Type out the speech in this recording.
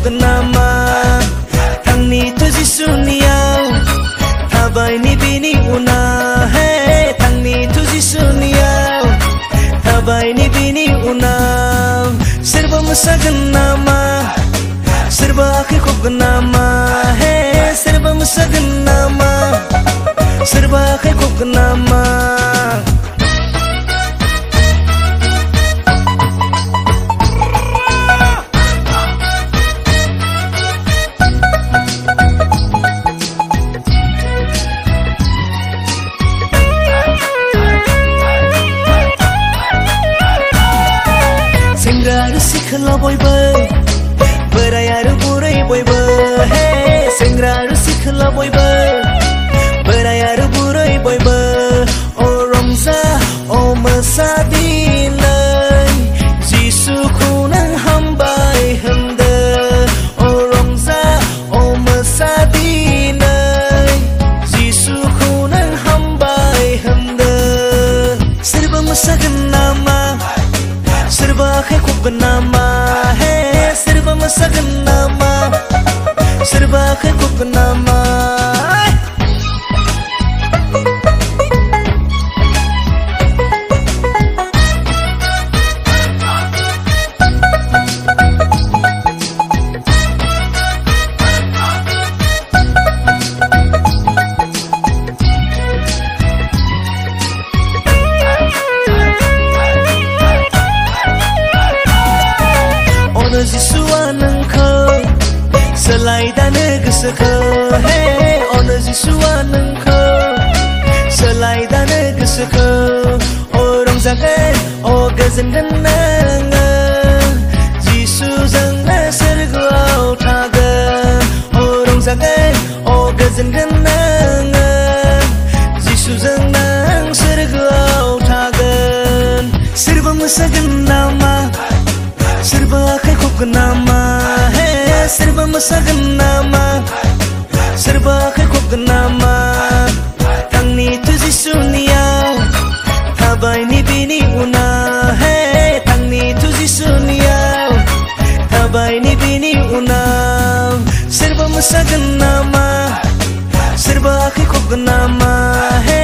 खबगोन नामा थांनि जिसुनियाव थाबायनि बिनि उनाव हे थांनि जिसुनियाव थाबायनि बिनि उनाव सोरबा मोसागोन नामा सोरबा आखाइ खबगोन नामा हे सोरबा मोसागोन नामा सोरबा आखाइ खबगोन नामा सेंग्रा आरो सिख्ला बयबो बोराय आरो बुरै बयबो हे सेंग्रा आरो सिख्ला बयबो बोराय आरो बुरै बयबो अ रंजा अ मोसादिनै जिसुखौ नों हामबाय होनदो अ रंजा अ मोसादिनै जिसुखौ नों हामबाय होनदो सोरबा मोसागोन नामा सोरबा आखाइ खबगोन नामा हे सोरबा मोसागोन नामा सोरबा आखाइ खबगोन नामा जिसुआ नोंखौ सोलायदानो गोसोखौ हे अनो जिसुआ नोंखौ सोलायदानो गोसोखौ अ रंजागोन अ गोजोनगोन नोङो जिसुजोंनो सोरगोआव थागोन अ रंजागोन अ गोजोनगोन नोङो जिसुजों नों सोरगोआव थागोन सोरबा मोसागोन नामा सोरबा आखाइ खबगोन नामा हे सोरबा मोसागोन नामा सोरबा आखाइ खबगोन नामा थांनि जिसुनियाव थाबायनि बिनि उनाव हे थांनि जिसुनियाव थाबायनि बिनि उनाव सोरबा मोसागोन नामा सोरबा आखाइ खबगोन नामा हे